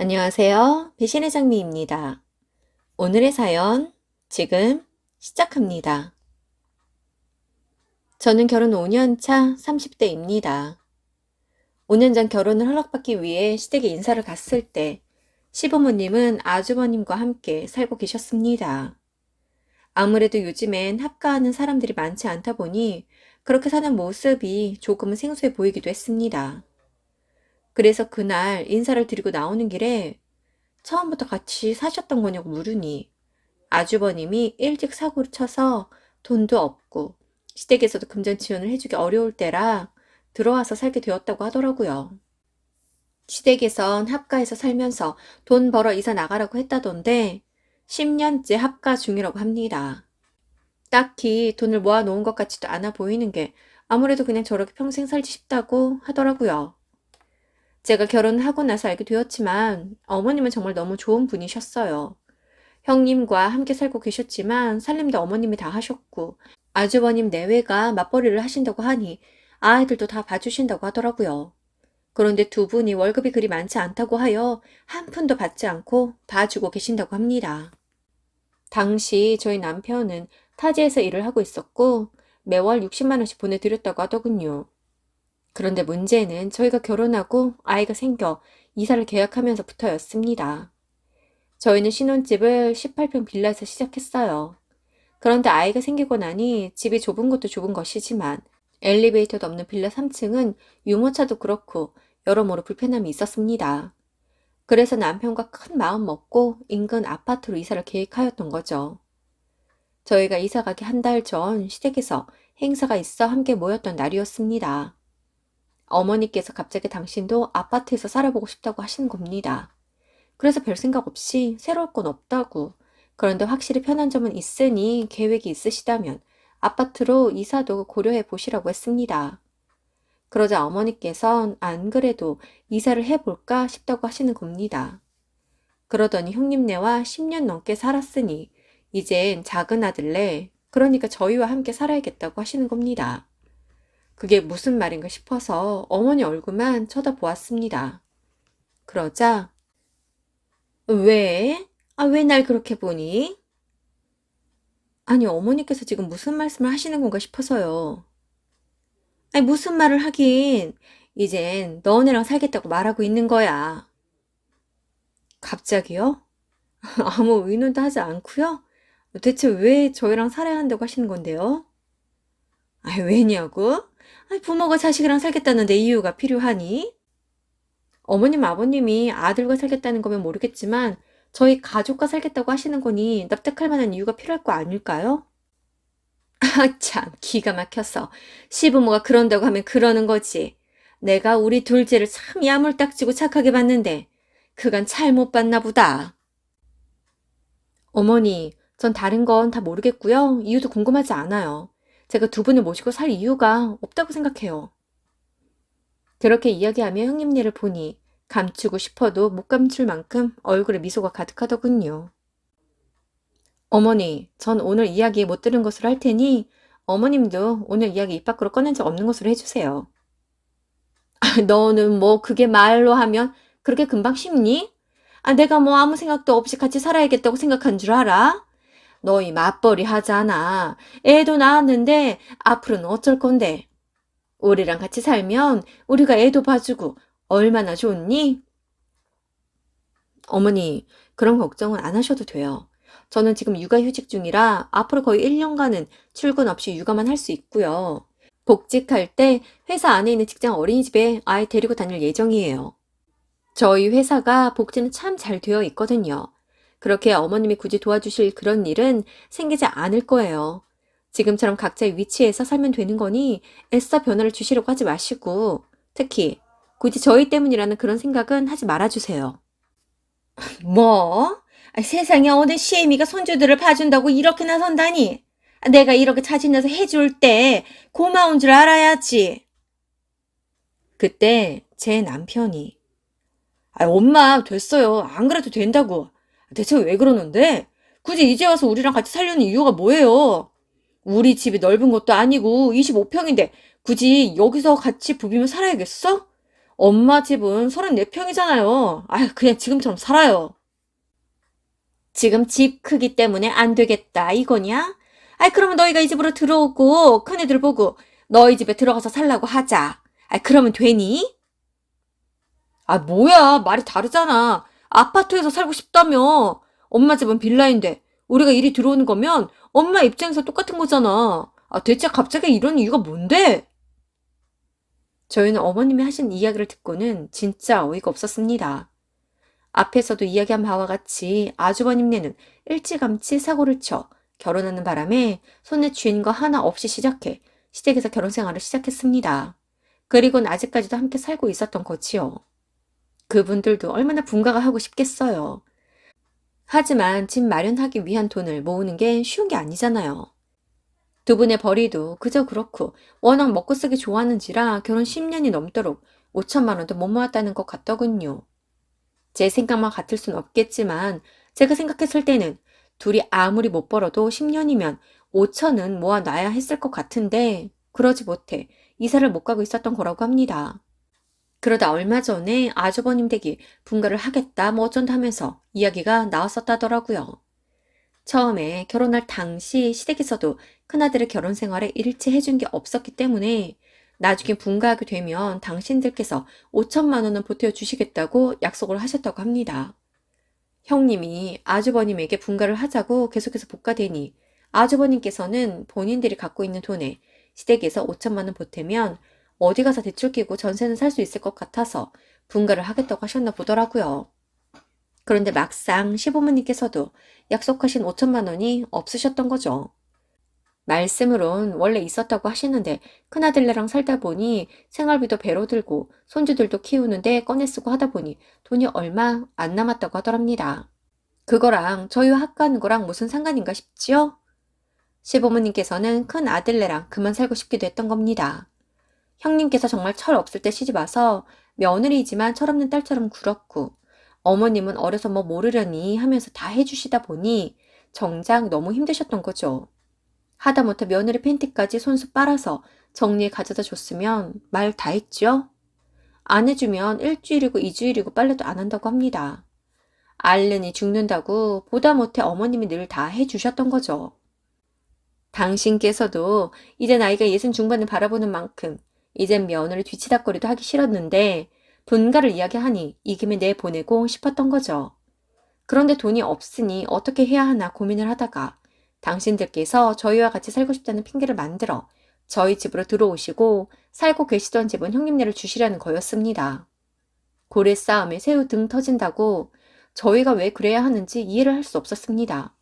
안녕하세요. 배신의 장미입니다. 오늘의 사연 지금 시작합니다. 저는 결혼 5년 차 30대입니다. 5년 전 결혼을 허락받기 위해 시댁에 인사를 갔을 때 시부모님은 아주버님과 함께 살고 계셨습니다. 아무래도 요즘엔 합가하는 사람들이 많지 않다 보니 그렇게 사는 모습이 조금은 생소해 보이기도 했습니다. 그래서 그날 인사를 드리고 나오는 길에 처음부터 같이 사셨던 거냐고 물으니 아주버님이 일찍 사고를 쳐서 돈도 없고 시댁에서도 금전 지원을 해주기 어려울 때라 들어와서 살게 되었다고 하더라고요. 시댁에선 합가해서 살면서 돈 벌어 이사 나가라고 했다던데 10년째 합가 중이라고 합니다. 딱히 돈을 모아놓은 것 같지도 않아 보이는 게 아무래도 그냥 저렇게 평생 살지 싶다고 하더라고요. 제가 결혼을 하고 나서 알게 되었지만 어머님은 정말 너무 좋은 분이셨어요. 형님과 함께 살고 계셨지만 살림도 어머님이 다 하셨고 아주버님 내외가 맞벌이를 하신다고 하니 아이들도 다 봐주신다고 하더라고요. 그런데 두 분이 월급이 그리 많지 않다고 하여 한 푼도 받지 않고 봐주고 계신다고 합니다. 당시 저희 남편은 타지에서 일을 하고 있었고 매월 60만 원씩 보내드렸다고 하더군요. 그런데 문제는 저희가 결혼하고 아이가 생겨 이사를 계약하면서부터였습니다. 저희는 신혼집을 18평 빌라에서 시작했어요. 그런데 아이가 생기고 나니 집이 좁은 것도 좁은 것이지만 엘리베이터도 없는 빌라 3층은 유모차도 그렇고 여러모로 불편함이 있었습니다. 그래서 남편과 큰 마음 먹고 인근 아파트로 이사를 계획하였던 거죠. 저희가 이사 가기 한 달 전 시댁에서 행사가 있어 함께 모였던 날이었습니다. 어머니께서 갑자기 당신도 아파트에서 살아보고 싶다고 하시는 겁니다. 그래서 별 생각 없이 새로울 건 없다고. 그런데 확실히 편한 점은 있으니 계획이 있으시다면 아파트로 이사도 고려해 보시라고 했습니다. 그러자 어머니께선 안 그래도 이사를 해볼까 싶다고 하시는 겁니다. 그러더니 형님네와 10년 넘게 살았으니 이젠 작은 아들네, 그러니까 저희와 함께 살아야겠다고 하시는 겁니다. 그게 무슨 말인가 싶어서 어머니 얼굴만 쳐다보았습니다. 그러자 왜? 왜 날 그렇게 보니? 아니, 어머니께서 지금 무슨 말씀을 하시는 건가 싶어서요. 아니, 무슨 말을 하긴. 이젠 너네랑 살겠다고 말하고 있는 거야. 갑자기요? 아무 의논도 하지 않고요? 대체 왜 저희랑 살아야 한다고 하시는 건데요? 왜냐고? 부모가 자식이랑 살겠다는데 이유가 필요하니? 어머님, 아버님이 아들과 살겠다는 거면 모르겠지만 저희 가족과 살겠다고 하시는 거니 납득할 만한 이유가 필요할 거 아닐까요? 참, 기가 막혀서. 시부모가 그런다고 하면 그러는 거지. 내가 우리 둘째를 참 야물딱지고 착하게 봤는데, 그간 잘못 봤나 보다. 어머니, 전 다른 건 다 모르겠고요. 이유도 궁금하지 않아요. 제가 두 분을 모시고 살 이유가 없다고 생각해요. 그렇게 이야기하며 형님네를 보니 감추고 싶어도 못 감출 만큼 얼굴에 미소가 가득하더군요. 어머니, 전 오늘 이야기 못 들은 것으로 할 테니 어머님도 오늘 이야기 입 밖으로 꺼낸 적 없는 것으로 해주세요. 너는 뭐 그게 말로 하면 그렇게 금방 쉽니? 내가 뭐 아무 생각도 없이 같이 살아야겠다고 생각한 줄 알아? 너희 맞벌이 하잖아. 애도 낳았는데 앞으로는 어쩔 건데. 우리랑 같이 살면 우리가 애도 봐주고 얼마나 좋니? 어머니, 그런 걱정은 안 하셔도 돼요. 저는 지금 육아휴직 중이라 앞으로 거의 1년간은 출근 없이 육아만 할 수 있고요. 복직할 때 회사 안에 있는 직장 어린이집에 아이 데리고 다닐 예정이에요. 저희 회사가 복지는 참 잘 되어 있거든요. 그렇게 어머님이 굳이 도와주실 그런 일은 생기지 않을 거예요. 지금처럼 각자의 위치에서 살면 되는 거니 애써 변화를 주시려고 하지 마시고 특히 굳이 저희 때문이라는 그런 생각은 하지 말아주세요. 뭐? 세상에 어느 시애미가 손주들을 봐준다고 이렇게 나선다니? 내가 이렇게 자진해서 해줄 때 고마운 줄 알아야지. 그때 제 남편이 엄마 됐어요. 안 그래도 된다고. 대체 왜 그러는데? 굳이 이제 와서 우리랑 같이 살려는 이유가 뭐예요? 우리 집이 넓은 것도 아니고 25평인데 굳이 여기서 같이 부비며 살아야겠어? 엄마 집은 34평이잖아요. 아휴, 그냥 지금처럼 살아요. 지금 집 크기 때문에 안 되겠다, 이거냐? 아이, 그러면 너희가 이 집으로 들어오고, 큰애들 보고, 너희 집에 들어가서 살라고 하자. 아이, 그러면 되니? 아, 뭐야. 말이 다르잖아. 아파트에서 살고 싶다며. 엄마 집은 빌라인데, 우리가 이리 들어오는 거면 엄마 입장에서 똑같은 거잖아. 아, 대체 갑자기 이런 이유가 뭔데? 저희는 어머님이 하신 이야기를 듣고는 진짜 어이가 없었습니다. 앞에서도 이야기한 바와 같이 아주버님네는 일찌감치 사고를 쳐 결혼하는 바람에 손에 쥐인 거 하나 없이 시작해 시댁에서 결혼 생활을 시작했습니다. 그리고는 아직까지도 함께 살고 있었던 거지요. 그분들도 얼마나 분가가 하고 싶겠어요. 하지만 집 마련하기 위한 돈을 모으는 게 쉬운 게 아니잖아요. 두 분의 벌이도 그저 그렇고 워낙 먹고 쓰기 좋아하는지라 결혼 10년이 넘도록 5천만 원도 못 모았다는 것 같더군요. 제 생각만 같을 순 없겠지만 제가 생각했을 때는 둘이 아무리 못 벌어도 10년이면 5천은 모아놔야 했을 것 같은데 그러지 못해 이사를 못 가고 있었던 거라고 합니다. 그러다 얼마 전에 아주버님 댁이 분가를 하겠다 뭐 어쩐다 하면서 이야기가 나왔었다더라고요. 처음에 결혼할 당시 시댁에서도 큰아들의 결혼 생활에 일치 해준 게 없었기 때문에 나중에 분가하게 되면 당신들께서 5천만 원은 보태어 주시겠다고 약속을 하셨다고 합니다. 형님이 아주버님에게 분가를 하자고 계속해서 볶아대니 아주버님께서는 본인들이 갖고 있는 돈에 시댁에서 5천만 원 보태면 어디 가서 대출 끼고 전세는 살 수 있을 것 같아서 분가를 하겠다고 하셨나 보더라고요. 그런데 막상 시부모님께서도 약속하신 5천만 원이 없으셨던 거죠. 말씀으론 원래 있었다고 하시는데 큰아들네랑 살다 보니 생활비도 배로 들고 손주들도 키우는데 꺼내 쓰고 하다 보니 돈이 얼마 안 남았다고 하더랍니다. 그거랑 저희와 합가하는 거랑 무슨 상관인가 싶지요? 시부모님께서는 큰 아들네랑 그만 살고 싶기도 했던 겁니다. 형님께서 정말 철 없을 때 시집 와서 며느리이지만 철없는 딸처럼 굴었고 어머님은 어려서 뭐 모르려니 하면서 다 해주시다 보니 정작 너무 힘드셨던 거죠. 하다못해 며느리 팬티까지 손수 빨아서 정리해 가져다 줬으면 말 다 했죠? 안 해주면 일주일이고 이주일이고 빨래도 안 한다고 합니다. 앓느니 죽는다고 보다 못해 어머님이 늘 다 해주셨던 거죠. 당신께서도 이제 나이가 60 중반을 바라보는 만큼 이젠 며느리 뒤치다거리도 하기 싫었는데 분가를 이야기하니 이 김에 내보내고 싶었던 거죠. 그런데 돈이 없으니 어떻게 해야 하나 고민을 하다가 당신들께서 저희와 같이 살고 싶다는 핑계를 만들어 저희 집으로 들어오시고 살고 계시던 집은 형님네를 주시려는 거였습니다. 고래 싸움에 새우 등 터진다고 저희가 왜 그래야 하는지 이해를 할 수 없었습니다.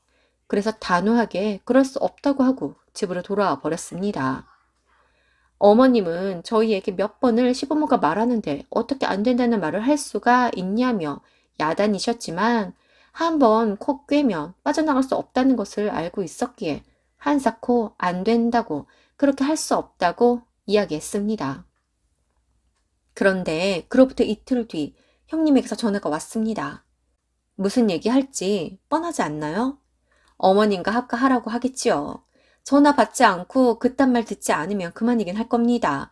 그래서 단호하게 그럴 수 없다고 하고 집으로 돌아와 버렸습니다. 어머님은 저희에게 몇 번을 시부모가 말하는데 어떻게 안 된다는 말을 할 수가 있냐며 야단이셨지만 한 번 코 꿰면 빠져나갈 수 없다는 것을 알고 있었기에 한사코 안 된다고 그렇게 할 수 없다고 이야기했습니다. 그런데 그로부터 이틀 뒤 형님에게서 전화가 왔습니다. 무슨 얘기할지 뻔하지 않나요? 어머님과 합가하라고 하겠지요. 전화 받지 않고 그딴 말 듣지 않으면 그만이긴 할 겁니다.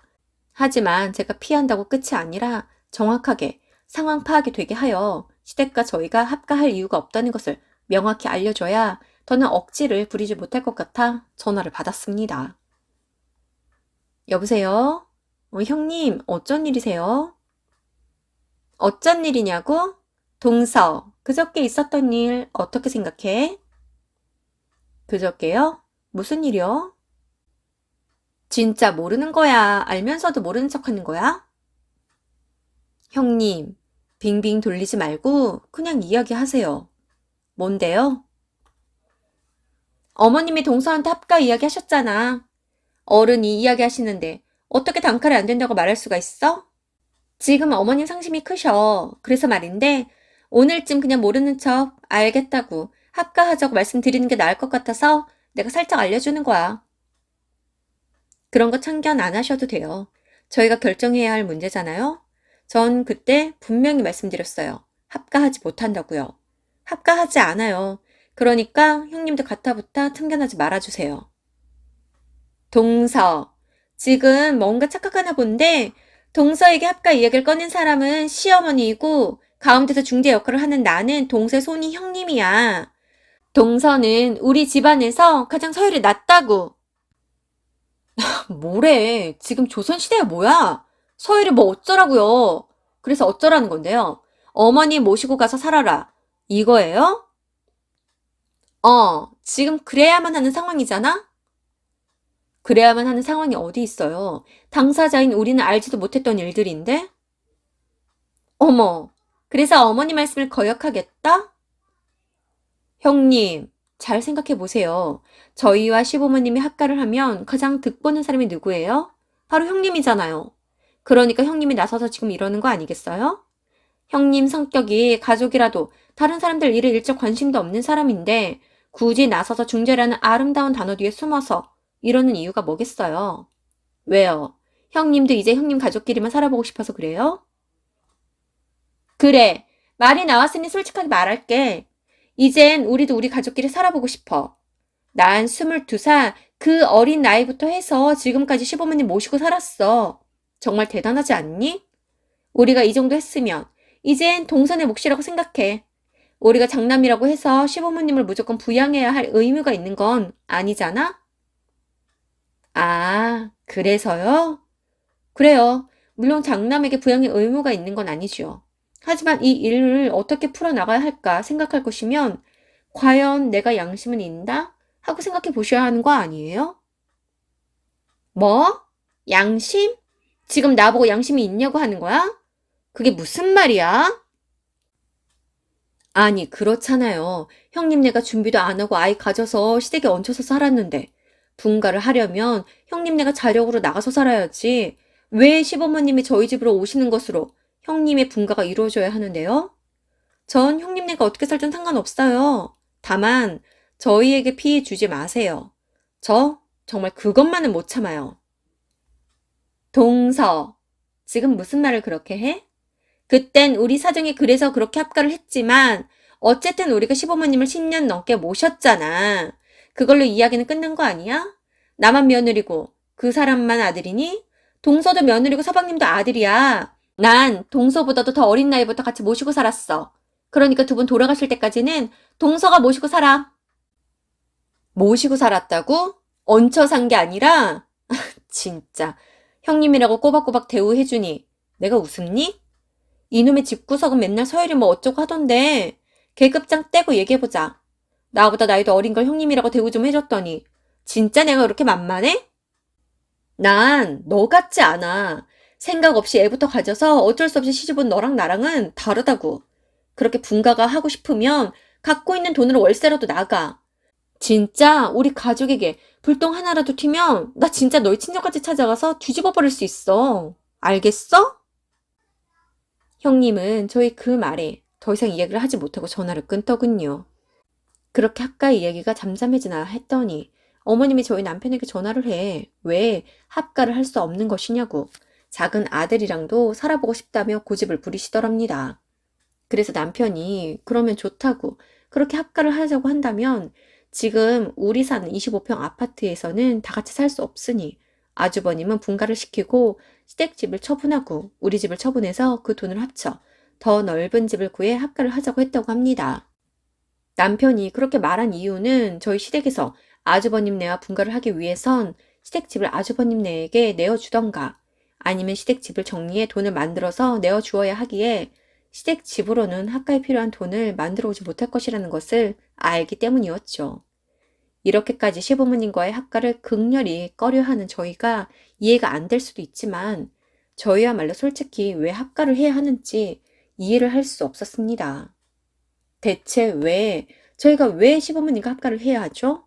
하지만 제가 피한다고 끝이 아니라 정확하게 상황 파악이 되게 하여 시댁과 저희가 합가할 이유가 없다는 것을 명확히 알려줘야 더는 억지를 부리지 못할 것 같아 전화를 받았습니다. 여보세요? 형님, 어쩐 일이세요? 어쩐 일이냐고? 동서, 그저께 있었던 일 어떻게 생각해? 그저께요? 무슨 일이요? 진짜 모르는 거야? 알면서도 모르는 척 하는 거야? 형님, 빙빙 돌리지 말고 그냥 이야기하세요. 뭔데요? 어머님이 동서한테 합가 이야기하셨잖아. 어른이 이야기하시는데 어떻게 단칼에 안 된다고 말할 수가 있어? 지금 어머님 상심이 크셔. 그래서 말인데 오늘쯤 그냥 모르는 척 알겠다고 합가하자고 말씀드리는 게 나을 것 같아서 내가 살짝 알려주는 거야. 그런 거 참견 안 하셔도 돼요. 저희가 결정해야 할 문제잖아요. 전 그때 분명히 말씀드렸어요. 합가하지 못한다고요. 합가하지 않아요. 그러니까 형님도 가타부타 참견하지 말아주세요. 동서, 지금 뭔가 착각하나 본데 동서에게 합가 이야기를 꺼낸 사람은 시어머니이고 가운데서 중재 역할을 하는 나는 동서의 손이 형님이야. 동서는 우리 집안에서 가장 서열이 낮다고. 뭐래. 지금 조선시대야 뭐야? 서열이 뭐 어쩌라고요. 그래서 어쩌라는 건데요. 어머니 모시고 가서 살아라. 이거예요? 지금 그래야만 하는 상황이잖아? 그래야만 하는 상황이 어디 있어요. 당사자인 우리는 알지도 못했던 일들인데? 어머, 그래서 어머니 말씀을 거역하겠다? 형님, 잘 생각해 보세요. 저희와 시부모님이 합가를 하면 가장 득보는 사람이 누구예요? 바로 형님이잖아요. 그러니까 형님이 나서서 지금 이러는 거 아니겠어요? 형님 성격이 가족이라도 다른 사람들 일에 일적 관심도 없는 사람인데 굳이 나서서 중재라는 아름다운 단어 뒤에 숨어서 이러는 이유가 뭐겠어요? 왜요? 형님도 이제 형님 가족끼리만 살아보고 싶어서 그래요? 그래. 말이 나왔으니 솔직하게 말할게. 이젠 우리도 우리 가족끼리 살아보고 싶어. 난 22살 그 어린 나이부터 해서 지금까지 시부모님 모시고 살았어. 정말 대단하지 않니? 우리가 이 정도 했으면 이젠 동선의 몫이라고 생각해. 우리가 장남이라고 해서 시부모님을 무조건 부양해야 할 의무가 있는 건 아니잖아? 아, 그래서요? 그래요. 물론 장남에게 부양의 의무가 있는 건 아니죠. 하지만 이 일을 어떻게 풀어나가야 할까 생각할 것이면 과연 내가 양심은 있나? 하고 생각해 보셔야 하는 거 아니에요? 뭐? 양심? 지금 나보고 양심이 있냐고 하는 거야? 그게 무슨 말이야? 아니, 그렇잖아요. 형님네가 준비도 안 하고 아이 가져서 시댁에 얹혀서 살았는데 분가를 하려면 형님네가 자력으로 나가서 살아야지. 왜 시부모님이 저희 집으로 오시는 것으로 형님의 분가가 이루어져야 하는데요? 전 형님네가 어떻게 살든 상관없어요. 다만 저희에게 피해 주지 마세요. 저 정말 그것만은 못 참아요. 동서, 지금 무슨 말을 그렇게 해? 그땐 우리 사정이 그래서 그렇게 합가를 했지만 어쨌든 우리가 시부모님을 10년 넘게 모셨잖아. 그걸로 이야기는 끝난 거 아니야? 나만 며느리고 그 사람만 아들이니? 동서도 며느리고 서방님도 아들이야. 난 동서보다도 더 어린 나이부터 같이 모시고 살았어. 그러니까 두 분 돌아가실 때까지는 동서가 모시고 살아. 모시고 살았다고? 얹혀 산 게 아니라? 진짜. 형님이라고 꼬박꼬박 대우해주니 내가 웃음니? 이놈의 집구석은 맨날 서열이 뭐 어쩌고 하던데 계급장 떼고 얘기해보자. 나보다 나이도 어린 걸 형님이라고 대우 좀 해줬더니 진짜 내가 그렇게 만만해? 난 너 같지 않아. 생각 없이 애부터 가져서 어쩔 수 없이 시집온 너랑 나랑은 다르다고. 그렇게 분가가 하고 싶으면 갖고 있는 돈으로 월세라도 나가. 진짜 우리 가족에게 불똥 하나라도 튀면 나 진짜 너희 친정까지 찾아가서 뒤집어 버릴 수 있어. 알겠어? 형님은 저희 그 말에 더 이상 이야기를 하지 못하고 전화를 끊더군요. 그렇게 합가 이야기가 잠잠해지나 했더니 어머님이 저희 남편에게 전화를 해. 왜 합가를 할 수 없는 것이냐고. 작은 아들이랑도 살아보고 싶다며 고집을 부리시더랍니다. 그래서 남편이 그러면 좋다고 그렇게 합가를 하자고 한다면 지금 우리 사는 25평 아파트에서는 다 같이 살 수 없으니 아주버님은 분가를 시키고 시댁집을 처분하고 우리 집을 처분해서 그 돈을 합쳐 더 넓은 집을 구해 합가를 하자고 했다고 합니다. 남편이 그렇게 말한 이유는 저희 시댁에서 아주버님네와 분가를 하기 위해선 시댁집을 아주버님네에게 내어주던가 아니면 시댁집을 정리해 돈을 만들어서 내어주어야 하기에 시댁집으로는 합가에 필요한 돈을 만들어 오지 못할 것이라는 것을 알기 때문이었죠. 이렇게까지 시부모님과의 합가를 극렬히 꺼려하는 저희가 이해가 안 될 수도 있지만 저희야말로 솔직히 왜 합가를 해야 하는지 이해를 할 수 없었습니다. 대체 저희가 왜 시부모님과 합가를 해야 하죠?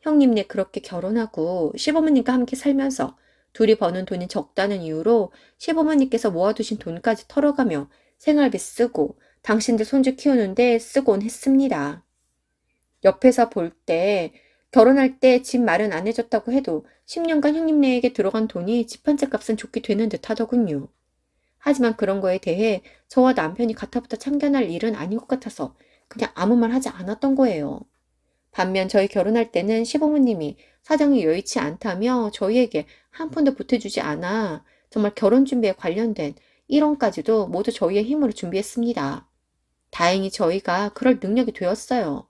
형님네 그렇게 결혼하고 시부모님과 함께 살면서 둘이 버는 돈이 적다는 이유로 시부모님께서 모아두신 돈까지 털어가며 생활비 쓰고 당신들 손주 키우는데 쓰곤 했습니다. 옆에서 볼 때 결혼할 때 집 마련 안 해줬다고 해도 10년간 형님네에게 들어간 돈이 집 한 채 값은 좋게 되는 듯 하더군요. 하지만 그런 거에 대해 저와 남편이 가타부타 참견할 일은 아닌 것 같아서 그냥 아무 말 하지 않았던 거예요. 반면 저희 결혼할 때는 시부모님이 사정이 여의치 않다며 저희에게 한 푼도 보태주지 않아 정말 결혼 준비에 관련된 1원까지도 모두 저희의 힘으로 준비했습니다. 다행히 저희가 그럴 능력이 되었어요.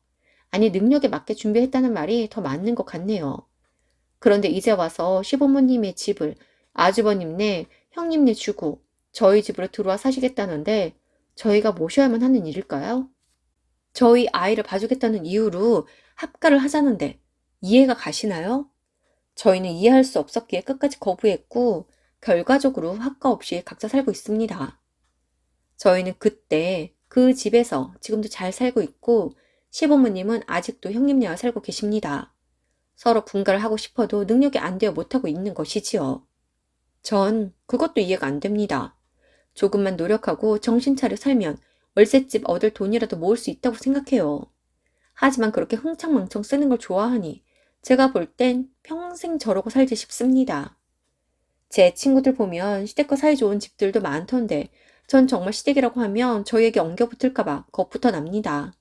아니, 능력에 맞게 준비했다는 말이 더 맞는 것 같네요. 그런데 이제 와서 시부모님의 집을 아주버님네, 형님네 주고 저희 집으로 들어와 사시겠다는데 저희가 모셔야만 하는 일일까요? 저희 아이를 봐주겠다는 이유로 합가를 하자는데 이해가 가시나요? 저희는 이해할 수 없었기에 끝까지 거부했고 결과적으로 합가 없이 각자 살고 있습니다. 저희는 그때 그 집에서 지금도 잘 살고 있고 시부모님은 아직도 형님네와 살고 계십니다. 서로 분가를 하고 싶어도 능력이 안 되어 못하고 있는 것이지요. 전 그것도 이해가 안 됩니다. 조금만 노력하고 정신 차려 살면 월세집 얻을 돈이라도 모을 수 있다고 생각해요. 하지만 그렇게 흥청망청 쓰는 걸 좋아하니 제가 볼 땐 평생 저러고 살지 싶습니다. 제 친구들 보면 시댁과 사이 좋은 집들도 많던데 전 정말 시댁이라고 하면 저희에게 엉겨붙을까봐 겁부터 납니다.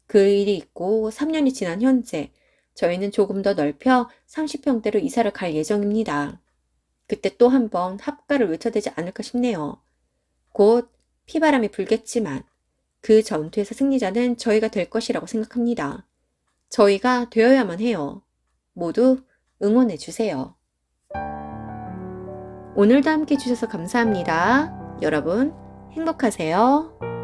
그 일이 있고 3년이 지난 현재 저희는 조금 더 넓혀 30평대로 이사를 갈 예정입니다. 그때 또 한 번 합가를 외쳐대지 않을까 싶네요. 곧 피바람이 불겠지만 그 전투에서 승리자는 저희가 될 것이라고 생각합니다. 저희가 되어야만 해요. 모두 응원해 주세요. 오늘도 함께 해주셔서 감사합니다. 여러분 행복하세요.